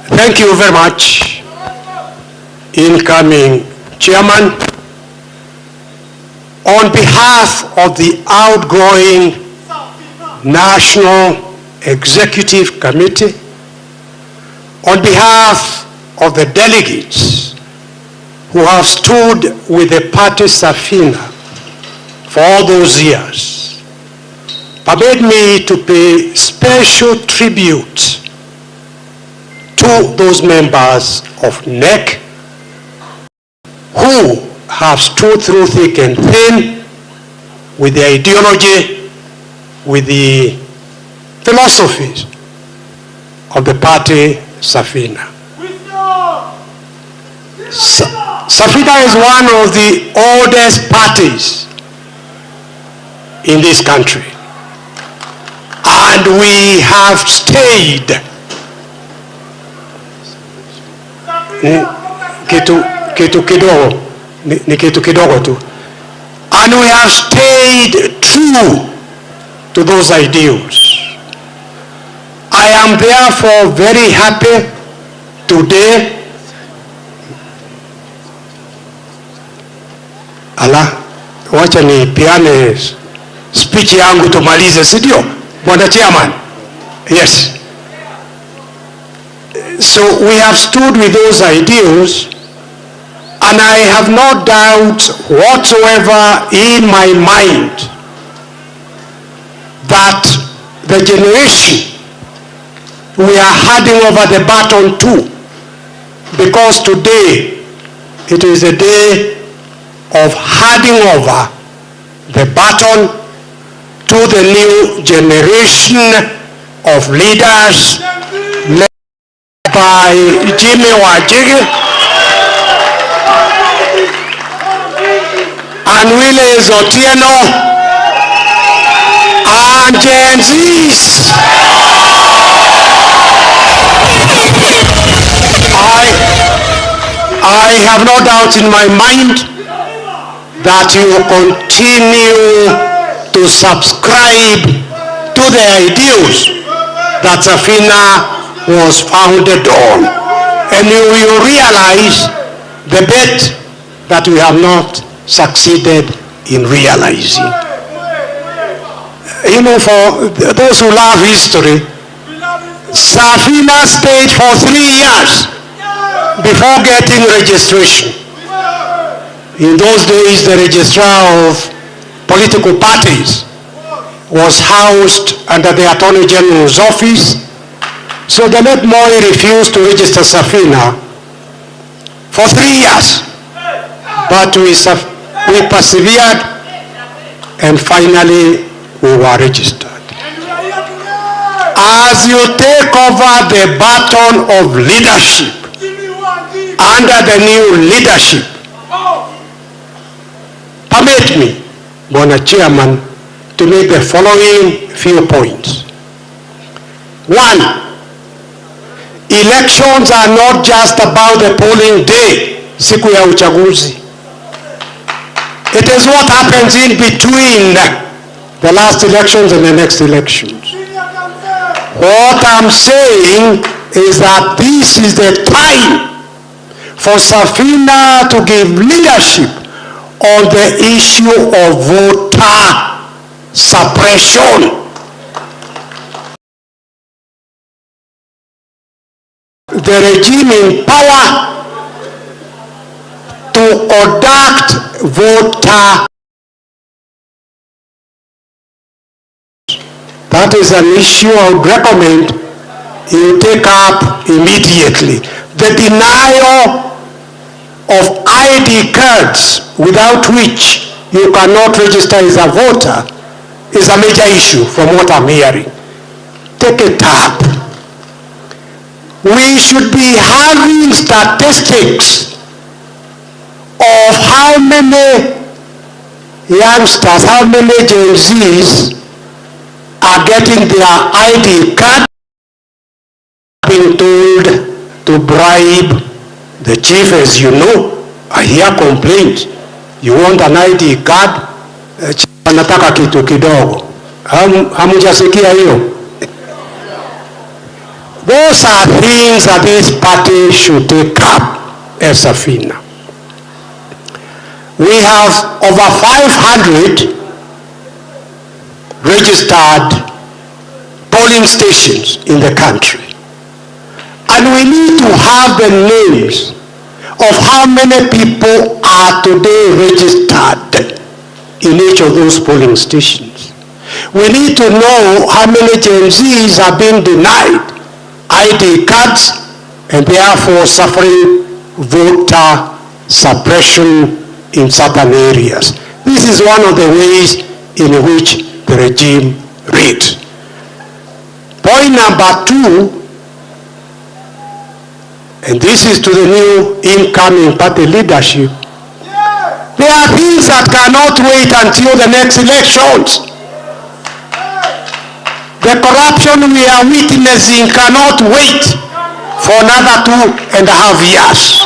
Thank you very much, incoming chairman. On behalf of the outgoing National Executive Committee, on behalf of the delegates who have stood with the party Safina for all those years, permit me to pay special tribute to those members of NEC who have stood through thick and thin with the ideology, with the philosophies of the party Safina. Safina is one of the oldest parties in this country, and we have stayed kitu kidogo tu, and we have stayed true to those ideals. I am therefore very happy today. Wacha ni piane speech yangu tumalize, si ndio Bwana Chairman? Yes. So we have stood with those ideals, and I have no doubt whatsoever in my mind that the generation we are handing over the baton to, because today it is a day of handing over the baton to the new generation of leaders led by Jimmy Wajigi and Willis Otieno and Gen Zs. I have no doubt in my mind that you will continue to subscribe to the ideals that Safina was founded on, and you will realize the bet that we have not succeeded in realizing. You know, for those who love history, Safina stayed for 3 years before getting registration. In those days, the registrar of political parties was housed under the Attorney General's office. So the late Moi refused to register Safina for 3 years. But we persevered, and finally we were registered. As you take over the baton of leadership under the new leadership, permit me, Bwana Chairman, to make the following few points. One, elections are not just about the polling day, siku ya uchaguzi. It is what happens in between the last elections and the next elections. What I'm saying is that this is the time for Safina to give leadership on the issue of voter suppression. The regime in power to conduct voter. That is an issue I would recommend you take up immediately. The denial of ID cards without which you cannot register as a voter is a major issue from what I'm hearing. Take it up. We should be having statistics of how many youngsters, how many Gen Zs are getting their ID card, being told to bribe the chief. As you know, I hear complaints. You want an ID card, nataka kitu kidogo. Hamujasikia hiyo? Those are things that this party should take up as Safina. We have over 500 registered polling stations in the country. And we need to have the names of how many people are today registered in each of those polling stations. We need to know how many Gen Zs are being denied ID cards and therefore suffering voter suppression in certain areas. This is one of the ways in which the regime reads. Point number 2, and this is to the new incoming party leadership, there are things that cannot wait until the next elections. The corruption we are witnessing cannot wait for another 2.5 years.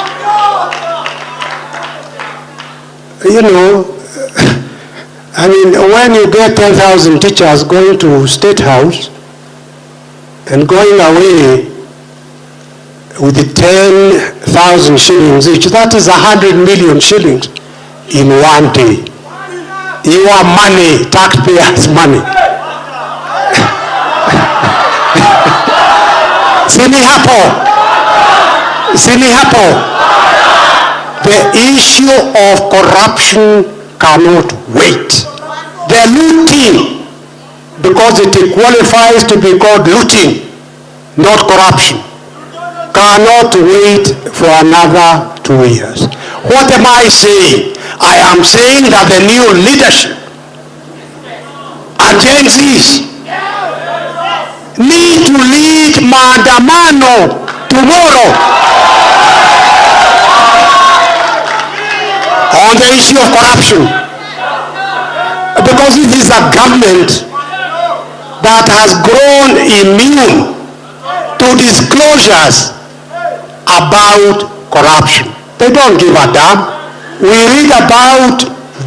You know, I mean, when you get 10,000 teachers going to State House and going away with the 10,000 shillings each, that is 100 million shillings in one day. Your money, taxpayers' money. Sini hapo. The issue of corruption cannot wait. The looting, because it qualifies to be called looting, not corruption, cannot wait for another 2 years. What am I saying? I am saying that the new leadership and Gen Zs need to lead maandamano tomorrow on the issue of corruption, because it is a government that has grown immune to disclosures about corruption. They don't give a damn. We read about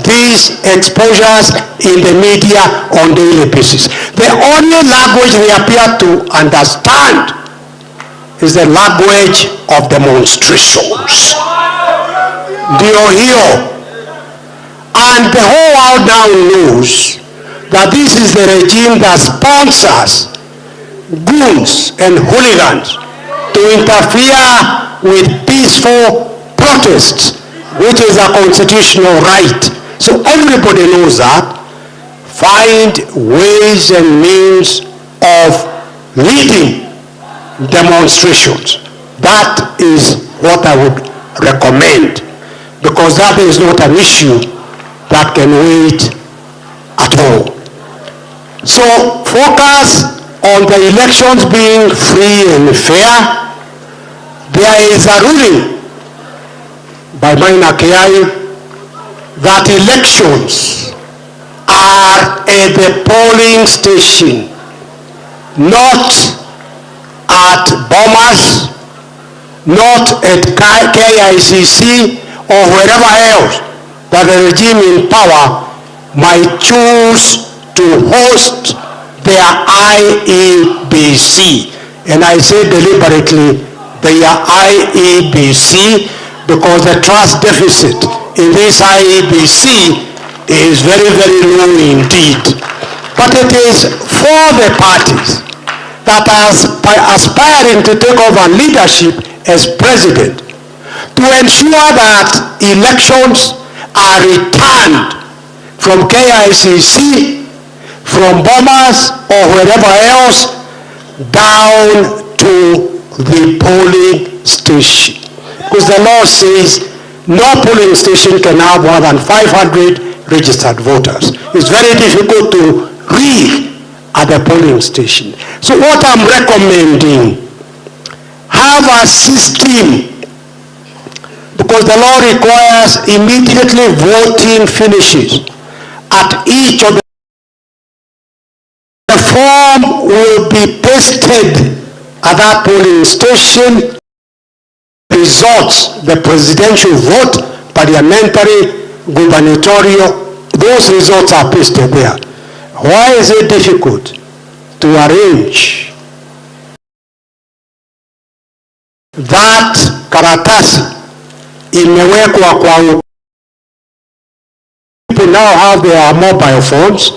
these exposures in the media on daily basis. The only language they appear to understand is the language of demonstrations. Ndio hiyo. And the whole world now knows that this is the regime that sponsors goons and hooligans to interfere with peaceful protests, which is a constitutional right. So everybody knows that. Find ways and means of leading demonstrations. That is what I would recommend, because that is not an issue that can wait at all. So focus on the elections being free and fair. There is a ruling by MATIANG'I that elections are at the polling station, not at Bomas, not at KICC or wherever else that the regime in power might choose to host their IEBC. And I say deliberately their IEBC because the trust deficit in this IEBC is very, very low indeed. But it is for the parties that are aspiring to take over leadership as president to ensure that elections are returned from KICC, from Bomas or wherever else down to the polling station. Because the law says no polling station can have more than 500 registered voters. It's very difficult to read at the polling station. So what I'm recommending, have a system, because the law requires immediately voting finishes at each of the form will be pasted at that polling station. Results, the presidential vote, parliamentary, gubernatorial, those results are pasted there. Why is it difficult to arrange that karatasi imewekwa kwa people now have their mobile phones?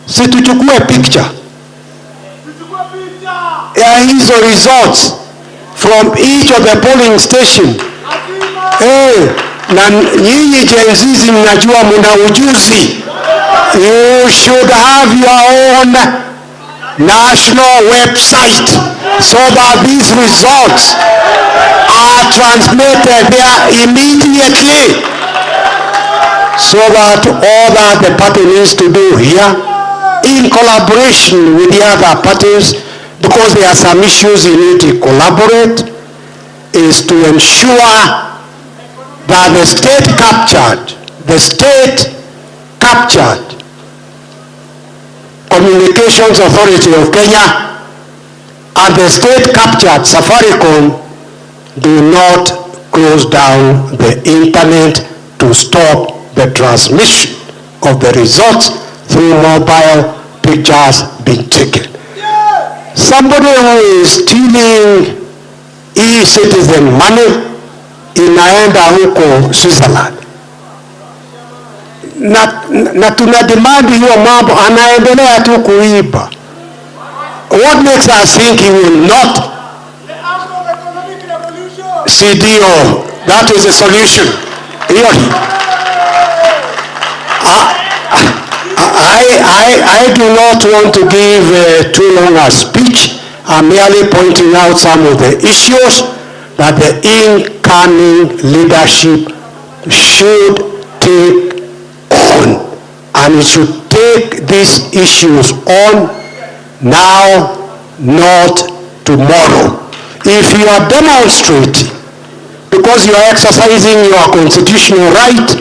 Si tuchukue picture ya hizo results from each of the polling station. Na nyinyi Gen Z mnajua mna ujuzi. You should have your own national website so that these results are transmitted there immediately, so that all that the party needs to do here, in collaboration with the other parties, because there are some issues you need to collaborate, is to ensure that the state captured Communications Authority of Kenya and the state captured Safaricom do not close down the internet to stop the transmission of the results through mobile pictures being taken. Somebody who is stealing e-citizen money inaenda huko Switzerland. Na tuna demand hiyo mambo, anaendelea tu kuiba. What makes us think he will not? CDO, that is the solution. I do not want to give too long a speech. I'm merely pointing out some of the issues that the incoming leadership should take on, and it should take these issues on now, not tomorrow. If you are demonstrating because you are exercising your constitutional right,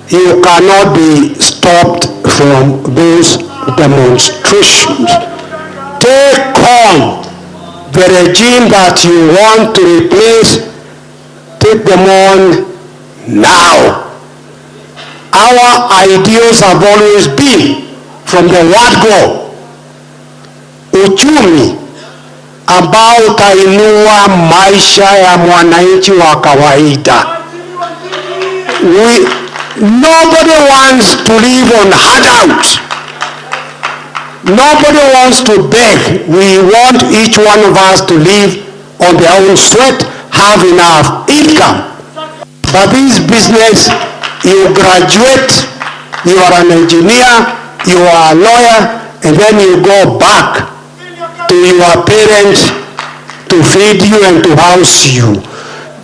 you cannot be stopped from those demonstrations. Take on the regime that you want to replace. Take them on now. Our ideals have always been, from the word go, uchumi ambao utainua maisha ya mwananchi wa kawaida. Nobody wants to live on handouts. Nobody wants to beg. We want each one of us to live on their own sweat, have enough income. But this business, you graduate, you are an engineer, you are a lawyer, and then you go back to your parents to feed you and to house you.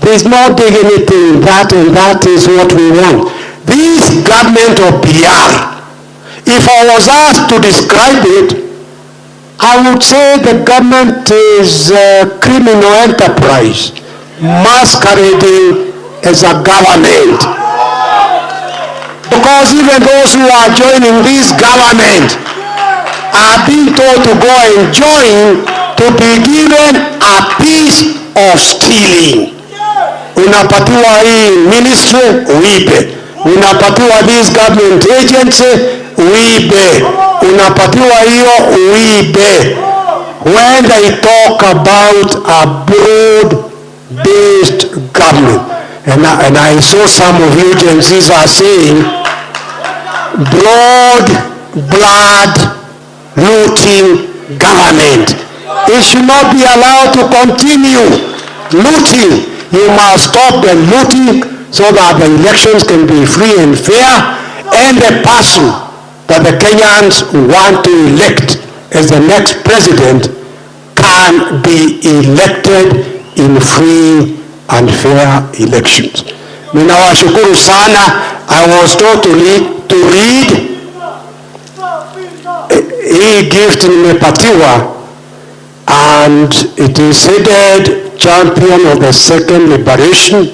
There's no dignity in that, and that is what we want. This government of PR, if I was asked to describe it, I would say the government is a criminal enterprise masquerading as a government. Because even those who are joining this government are being told to go and join to be given a piece of stealing. Unapatiwa hii ministry, uibe. Unapatiwa this government agency, uibe. Unapatiwa hiyo, uibe. When they talk about a broad-based government, and I saw some of you Gen Zs are saying, broad blood looting government. It should not be allowed to continue looting. You must stop the looting so that the elections can be free and fair, and the person that the Kenyans want to elect as the next president can be elected in free and fair elections. Ninawashukuru sana. I was told to read hii gift nimepatiwa, and it is headed champion of the second liberation,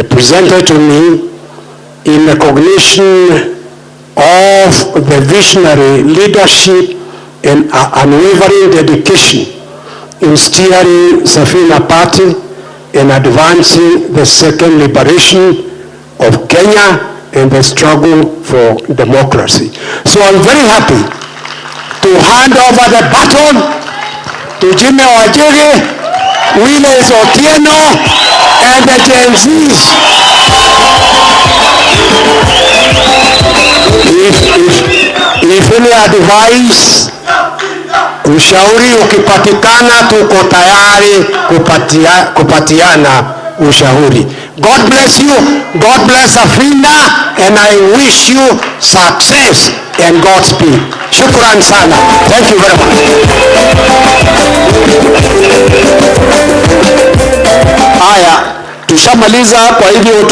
presented to me in recognition of the visionary leadership and unwavering dedication in steering Safina party and advancing the second liberation of Kenya in the struggle for democracy. So I'm very happy to hand over the baton to Jimmy Wajiri, Willis Otieno, and the Gen Zs. If any advice, ushauri ukipatikana, tuko tayari kupatiana ushauri. God bless you, God bless Safina, and I wish you success and Godspeed. Shukran sana. Thank you very much. Haya, tushamaliza, kwa hivyo